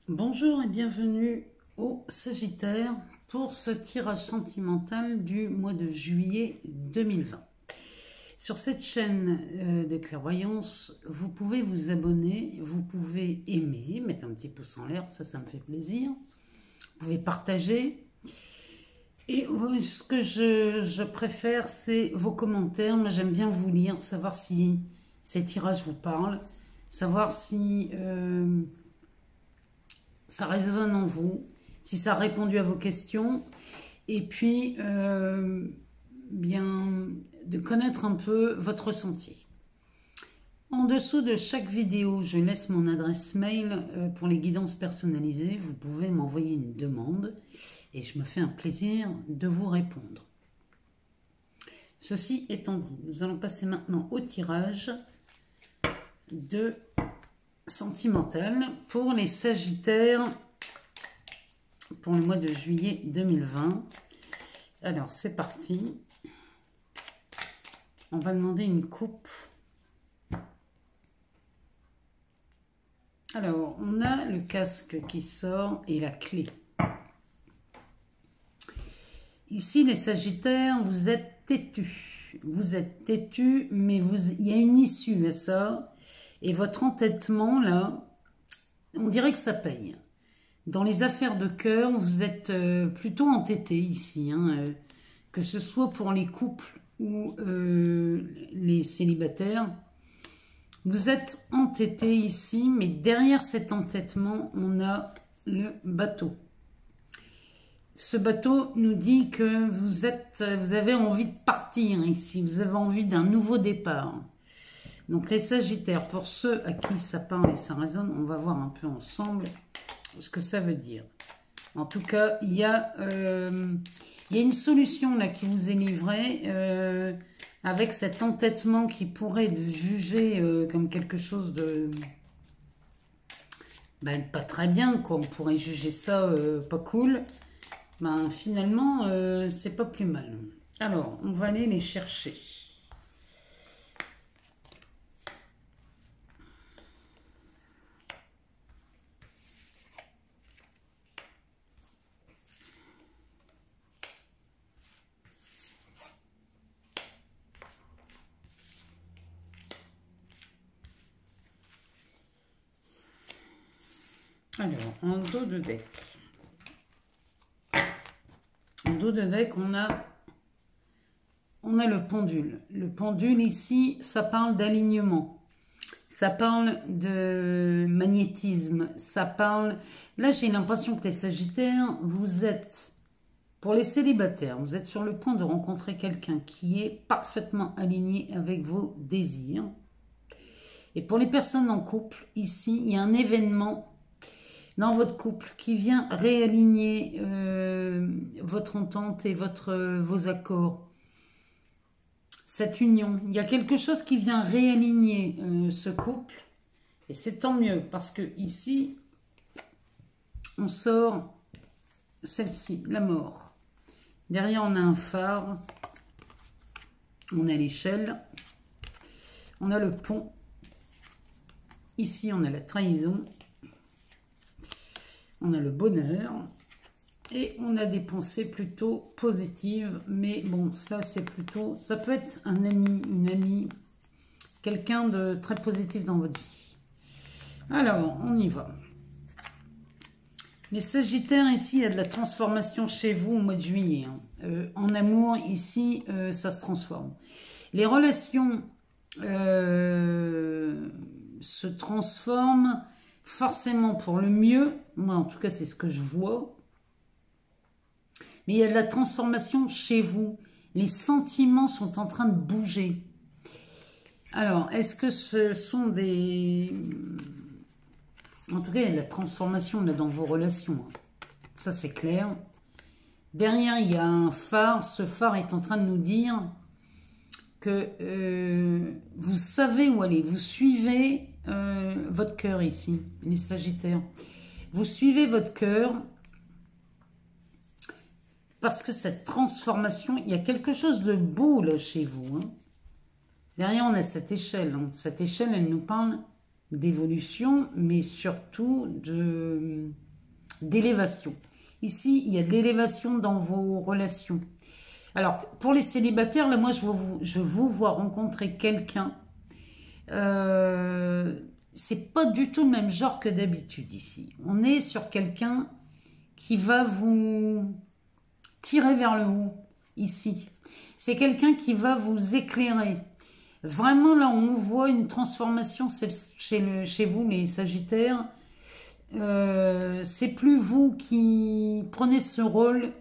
Bonjour et bienvenue au Sagittaire pour ce tirage sentimental du mois de juillet 2020. Sur cette chaîne de clairvoyance, vous pouvez vous abonner, vous pouvez aimer, mettre un petit pouce en l'air, ça me fait plaisir. Vous pouvez partager. Et ce que je préfère, c'est vos commentaires. Moi, j'aime bien vous lire, savoir si ces tirages vous parlent, savoir si ça résonne en vous, si ça a répondu à vos questions, et puis bien de connaître un peu votre ressenti. En dessous de chaque vidéo, je laisse mon adresse mail pour les guidances personnalisées. Vous pouvez m'envoyer une demande et je me fais un plaisir de vous répondre. Ceci étant dit, nous allons passer maintenant au tirage de sentimental pour les Sagittaires pour le mois de juillet 2020. Alors, c'est parti. On va demander une coupe. Alors, on a le casque qui sort et la clé. Ici, les Sagittaires, vous êtes têtus. Vous êtes têtus, mais il y a une issue à ça. Et votre entêtement, là, on dirait que ça paye. Dans les affaires de cœur, vous êtes plutôt entêtés ici. Que ce soit pour les couples ou les célibataires. Vous êtes entêtés ici, mais derrière cet entêtement, on a le bateau. Ce bateau nous dit que vous avez envie de partir ici. Vous avez envie d'un nouveau départ. Donc les Sagittaires, pour ceux à qui ça parle et ça résonne, on va voir un peu ensemble ce que ça veut dire. En tout cas, il y a une solution là qui vous est livrée avec cet entêtement qui pourrait être jugé comme quelque chose de pas très bien, quoi. On pourrait juger ça pas cool. Finalement, c'est pas plus mal. Alors, on va aller les chercher. Alors, en dos de deck. En dos de deck, on a le pendule. Le pendule ici, ça parle d'alignement. Ça parle de magnétisme. Ça parle... Là, j'ai l'impression que les Sagittaires, vous êtes... Pour les célibataires, vous êtes sur le point de rencontrer quelqu'un qui est parfaitement aligné avec vos désirs. Et pour les personnes en couple, ici, il y a un événement dans votre couple qui vient réaligner votre entente et vos accords. Cette union. Il y a quelque chose qui vient réaligner ce couple. Et c'est tant mieux parce que ici, on sort celle-ci, la mort. Derrière, on a un phare. On a l'échelle. On a le pont. Ici, on a la trahison. On a le bonheur. Et on a des pensées plutôt positives. Mais bon, ça, c'est plutôt... Ça peut être un ami, une amie. Quelqu'un de très positif dans votre vie. Alors, on y va. Les Sagittaires, ici, il y a de la transformation chez vous au mois de juillet. En amour, ici, ça se transforme. Les relations se transforment forcément pour le mieux. Moi, en tout cas, c'est ce que je vois. Mais il y a de la transformation chez vous. Les sentiments sont en train de bouger. Alors, est-ce que ce sont des... En tout cas, il y a de la transformation là, dans vos relations. Ça, c'est clair. Derrière, il y a un phare. Ce phare est en train de nous dire que vous savez où aller. Vous suivez votre cœur ici, les Sagittaires. Vous suivez votre cœur parce que cette transformation, il y a quelque chose de beau là chez vous. Derrière, on a cette échelle. Cette échelle, elle nous parle d'évolution, mais surtout d'élévation. Ici, il y a de l'élévation dans vos relations. Alors, pour les célibataires, là, moi, je vous vois rencontrer quelqu'un. C'est pas du tout le même genre que d'habitude ici. On est sur quelqu'un qui va vous tirer vers le haut, ici. C'est quelqu'un qui va vous éclairer. Vraiment, là, on voit une transformation chez vous, les Sagittaires. C'est plus vous qui prenez ce rôle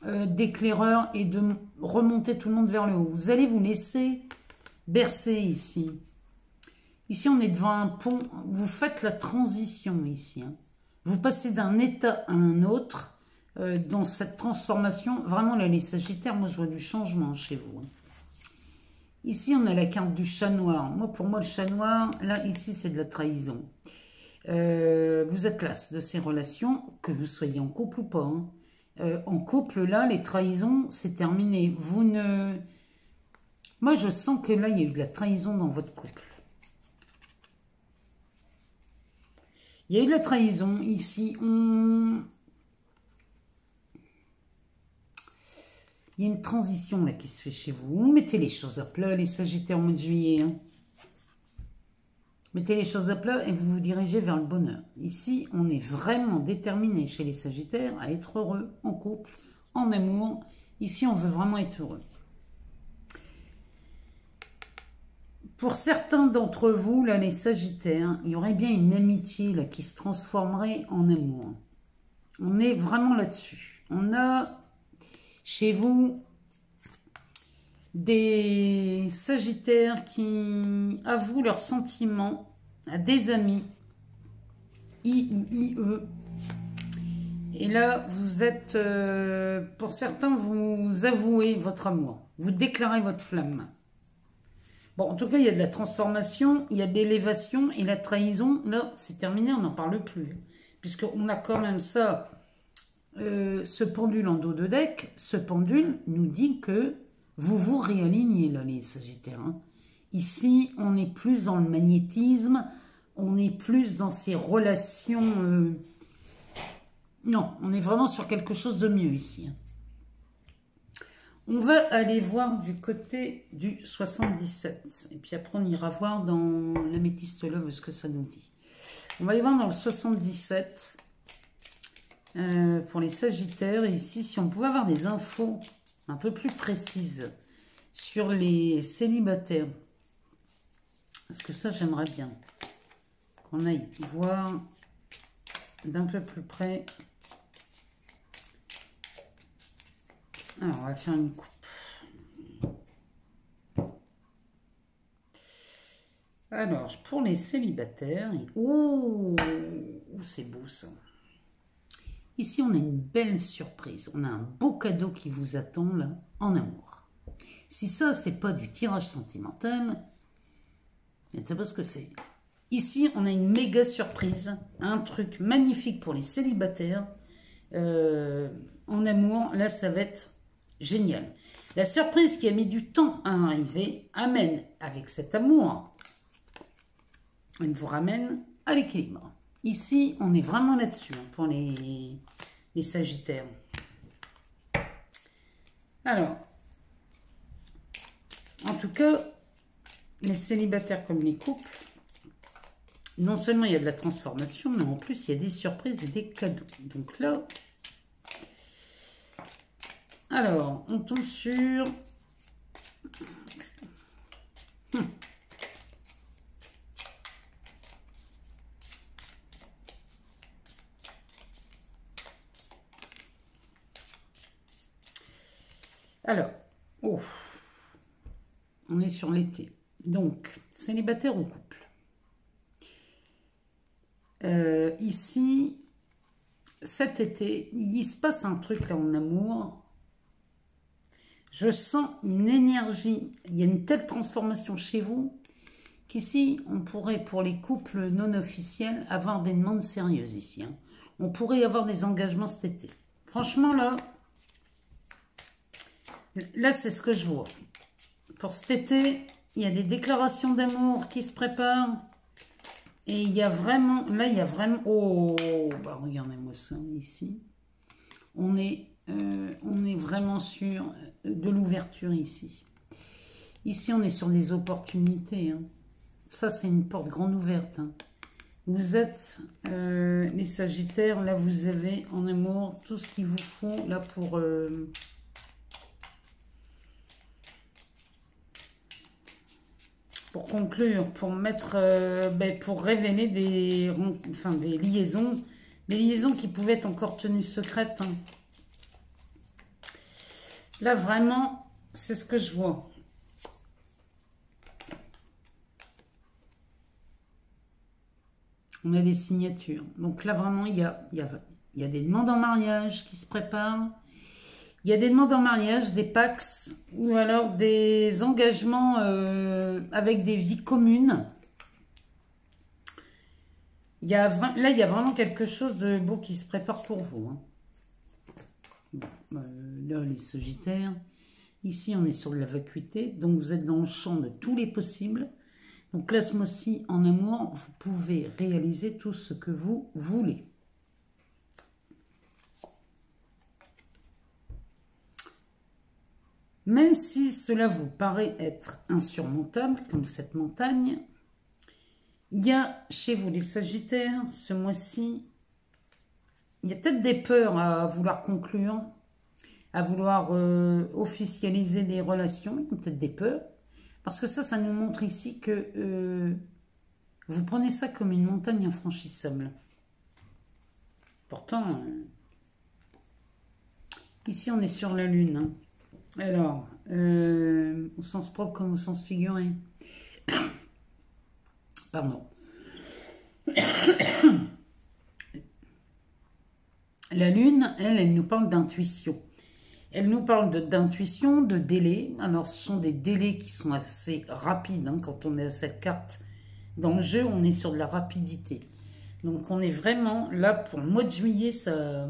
d'éclaireur et de remonter tout le monde vers le haut. Vous allez vous laisser bercer ici. Ici, on est devant un pont. Vous faites la transition ici. Hein. Vous passez d'un état à un autre dans cette transformation. Vraiment, là, les Sagittaires, moi, je vois du changement chez vous. Hein. Ici, on a la carte du chat noir. Moi, pour moi, le chat noir, là, ici, c'est de la trahison. Vous êtes las de ces relations, que vous soyez en couple ou pas. Hein. En couple, là, les trahisons, c'est terminé. Vous ne... Moi, je sens que là, il y a eu de la trahison dans votre couple. Il y a eu de la trahison ici. Il y a une transition là qui se fait chez vous. Vous mettez les choses à plat, les Sagittaires, en mois de juillet. Hein. Mettez les choses à plat et vous vous dirigez vers le bonheur. Ici, on est vraiment déterminé chez les Sagittaires à être heureux en couple, en amour. Ici, on veut vraiment être heureux. Pour certains d'entre vous, là, les Sagittaires, il y aurait bien une amitié là, qui se transformerait en amour. On est vraiment là-dessus. On a chez vous des Sagittaires qui avouent leurs sentiments à des amis, I ou IE. Et là, vous êtes, pour certains, vous avouez votre amour. Vous déclarez votre flamme. Bon, en tout cas, il y a de la transformation, il y a de l'élévation et la trahison. Là, c'est terminé, on n'en parle plus. Puisqu'on a quand même ça, ce pendule en dos de deck. Ce pendule nous dit que vous vous réalignez, là, les Sagittaires. Hein. Ici, on est plus dans le magnétisme, on est plus dans ces relations... Non, on est vraiment sur quelque chose de mieux ici. Hein. On va aller voir du côté du 77. Et puis après, on ira voir dans l'améthyste love ce que ça nous dit. On va aller voir dans le 77 pour les Sagittaires. Et ici, si on pouvait avoir des infos un peu plus précises sur les célibataires. Parce que ça, j'aimerais bien qu'on aille voir d'un peu plus près. Alors, on va faire une coupe. Alors, pour les célibataires... Oh, c'est beau ça. Ici, on a une belle surprise. On a un beau cadeau qui vous attend là, en amour. Si ça, c'est pas du tirage sentimental, je ne sais pas ce que c'est. Ici, on a une méga surprise. Un truc magnifique pour les célibataires. En amour, là, ça va être... génial. La surprise qui a mis du temps à arriver amène, avec cet amour, elle vous ramène à l'équilibre. Ici, on est vraiment là-dessus hein, pour les Sagittaires. Alors, en tout cas, les célibataires comme les couples, non seulement il y a de la transformation, mais en plus, il y a des surprises et des cadeaux. Donc là... Alors, on tombe sur... Alors, oh, on est sur l'été. Donc, célibataire ou couple. Ici, cet été, il se passe un truc là en amour. Je sens une énergie, il y a une telle transformation chez vous qu'ici, on pourrait, pour les couples non officiels, avoir des demandes sérieuses ici. Hein. On pourrait avoir des engagements cet été. Franchement, là c'est ce que je vois. Pour cet été, il y a des déclarations d'amour qui se préparent. Et il y a vraiment, là, il y a vraiment, oh, bah regardez-moi ça, ici. On est vraiment sur de l'ouverture ici. Ici, on est sur des opportunités. Hein. Ça, c'est une porte grande ouverte. Hein. Vous êtes les Sagittaires, là, vous avez en amour tout ce qu'il vous faut, là, pour conclure, pour mettre, pour révéler des liaisons qui pouvaient être encore tenues secrètes. Hein. Là, vraiment, c'est ce que je vois. On a des signatures. Donc là, vraiment, il y a des demandes en mariage qui se préparent. Il y a des demandes en mariage, des pax, ou alors des engagements avec des vies communes. Là, il y a vraiment quelque chose de beau qui se prépare pour vous. Hein. Bon, là, les Sagittaires. Ici, on est sur de la vacuité. Donc, vous êtes dans le champ de tous les possibles. Donc là, ce mois-ci, en amour, vous pouvez réaliser tout ce que vous voulez. Même si cela vous paraît être insurmontable, comme cette montagne, il y a chez vous les Sagittaires, ce mois-ci, il y a peut-être des peurs à vouloir conclure, à vouloir officialiser des relations, il y a peut-être des peurs, parce que ça nous montre ici que vous prenez ça comme une montagne infranchissable. Pourtant, ici on est sur la Lune, hein. Alors, au sens propre comme au sens figuré. Pardon. La Lune, elle nous parle d'intuition. Elle nous parle d'intuition, de délai. Alors, ce sont des délais qui sont assez rapides. Hein, quand on est à cette carte dans le jeu, on est sur de la rapidité. Donc, on est vraiment là pour le mois de juillet. Ça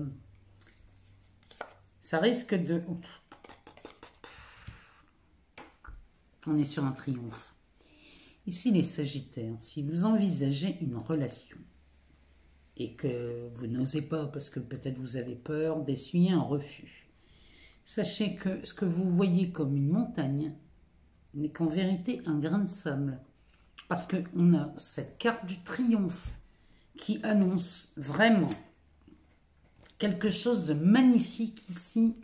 risque de... On est sur un triomphe. Ici, les Sagittaires, si vous envisagez une relation et que vous n'osez pas parce que peut-être vous avez peur d'essuyer un refus, sachez que ce que vous voyez comme une montagne n'est qu'en vérité un grain de sable. Parce qu'on a cette carte du triomphe qui annonce vraiment quelque chose de magnifique ici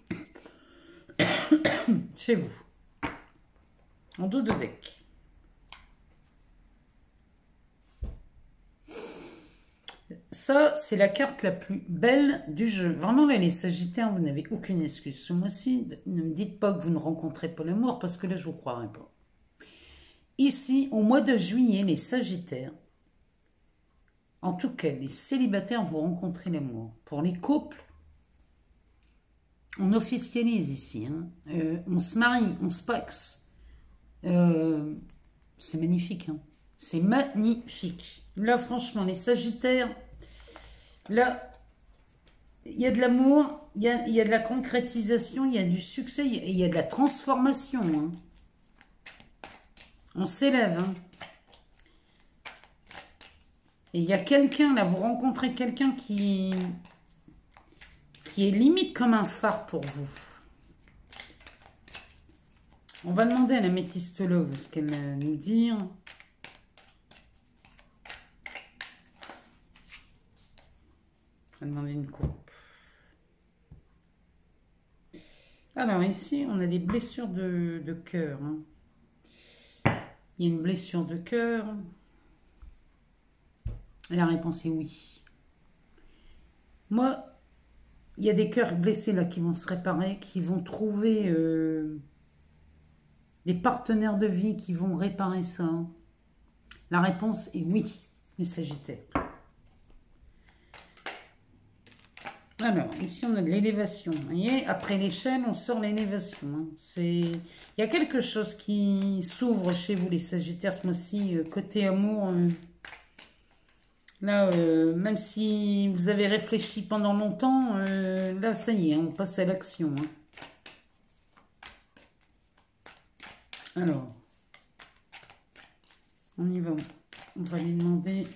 chez vous. En dos de deck. Ça, c'est la carte la plus belle du jeu. Vraiment, là, les Sagittaires, vous n'avez aucune excuse. Ce mois-ci, ne me dites pas que vous ne rencontrez pas l'amour, parce que là, je ne vous croirais pas. Ici, au mois de juillet, les Sagittaires, en tout cas, les célibataires vont rencontrer l'amour. Pour les couples, on officialise ici. Hein. On se marie, on se paxe. C'est magnifique, hein. C'est magnifique. Là, franchement, les Sagittaires, là, il y a de l'amour, il y a de la concrétisation, il y a du succès, il y a de la transformation. Hein. On s'élève. Hein. Et il y a quelqu'un, là, vous rencontrez quelqu'un qui est limite comme un phare pour vous. On va demander à la métiste Love ce qu'elle va nous dire. On va demander une coupe. Alors ici, on a des blessures de cœur. Hein. Il y a une blessure de cœur. La réponse est oui. Moi, il y a des cœurs blessés là qui vont se réparer, qui vont trouver... des partenaires de vie qui vont réparer ça. La réponse est oui, les Sagittaires. Alors, ici, on a de l'élévation. Vous voyez, après l'échelle, on sort l'élévation. Hein. Il y a quelque chose qui s'ouvre chez vous, les Sagittaires, ce mois-ci, côté amour. Là, même si vous avez réfléchi pendant longtemps, là, ça y est, on passe à l'action. Hein. Alors, on y va. On va lui demander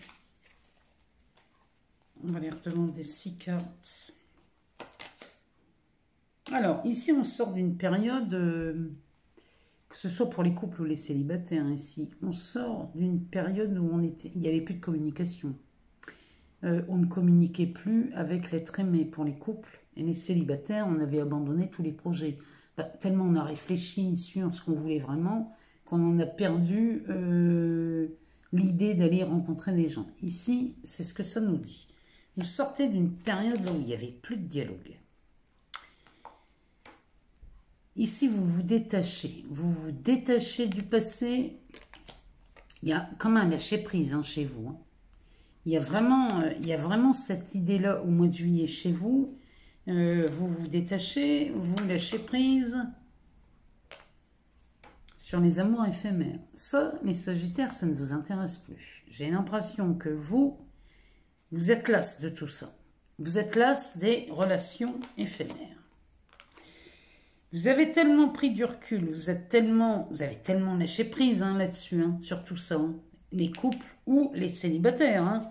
On va les redemander 6 cartes. Alors, ici, on sort d'une période, que ce soit pour les couples ou les célibataires, ici, on sort d'une période où il n'y avait plus de communication. On ne communiquait plus avec l'être aimé pour les couples. Et les célibataires, on avait abandonné tous les projets. Tellement on a réfléchi sur ce qu'on voulait vraiment, qu'on en a perdu l'idée d'aller rencontrer des gens. Ici, c'est ce que ça nous dit. Vous sortez d'une période où il n'y avait plus de dialogue. Ici, vous vous détachez. Vous vous détachez du passé. Il y a comme un lâcher-prise chez vous. Hein. Il y a vraiment cette idée-là au mois de juillet chez vous. Vous vous détachez, vous lâchez prise sur les amours éphémères. Ça, les Sagittaires, ça ne vous intéresse plus. J'ai l'impression que vous êtes las de tout ça. Vous êtes las des relations éphémères. Vous avez tellement pris du recul, vous avez tellement lâché prise là-dessus, sur tout ça. Les couples ou les célibataires.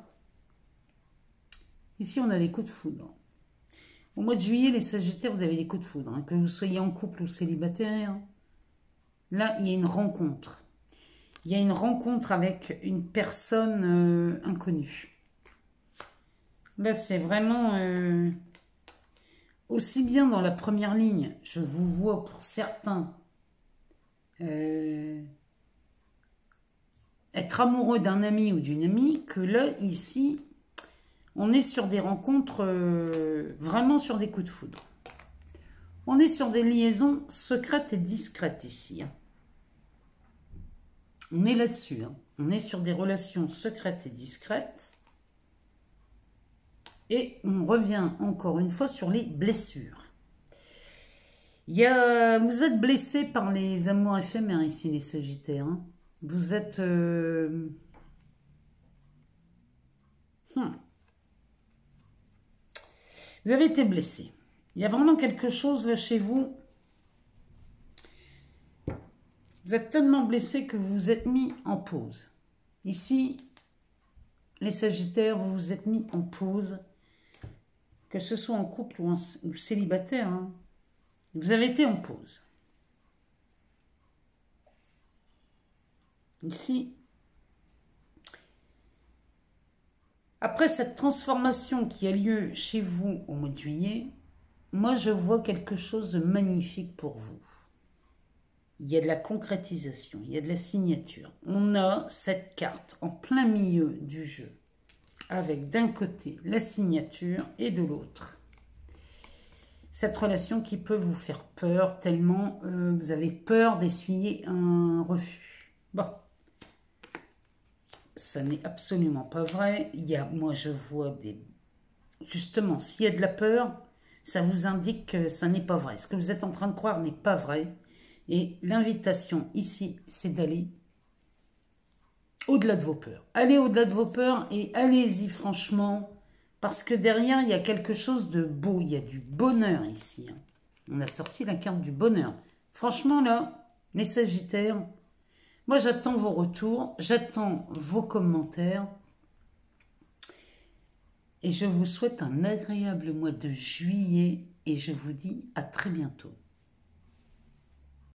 Ici, on a des coups de foudre. Au mois de juillet, les Sagittaires, vous avez des coups de foudre. Que vous soyez en couple ou célibataire, là, il y a une rencontre. Il y a une rencontre avec une personne inconnue. Là, c'est vraiment... aussi bien dans la première ligne, je vous vois pour certains être amoureux d'un ami ou d'une amie, que là, ici, on est sur des rencontres, vraiment sur des coups de foudre. On est sur des liaisons secrètes et discrètes ici. On est là-dessus. On est sur des relations secrètes et discrètes. Et on revient encore une fois sur les blessures. Vous êtes blessés par les amours éphémères ici, les Sagittaires. Vous êtes... Vous avez été blessé. Il y a vraiment quelque chose là chez vous. Vous êtes tellement blessé que vous vous êtes mis en pause. Ici, les Sagittaires, vous vous êtes mis en pause. Que ce soit en couple ou célibataire, vous avez été en pause. Ici, après cette transformation qui a lieu chez vous au mois de juillet, moi je vois quelque chose de magnifique pour vous. Il y a de la concrétisation, il y a de la signature. On a cette carte en plein milieu du jeu, avec d'un côté la signature et de l'autre cette relation qui peut vous faire peur tellement vous avez peur d'essuyer un refus. Bon, ça n'est absolument pas vrai. Moi je vois justement, s'il y a de la peur, ça vous indique que ça n'est pas vrai. Ce que vous êtes en train de croire n'est pas vrai. Et l'invitation ici, c'est d'aller au-delà de vos peurs. Allez au-delà de vos peurs et allez-y franchement, parce que derrière, il y a quelque chose de beau. Il y a du bonheur ici. On a sorti la carte du bonheur. Franchement, là, les Sagittaires, moi, j'attends vos retours, j'attends vos commentaires. Et je vous souhaite un agréable mois de juillet et je vous dis à très bientôt.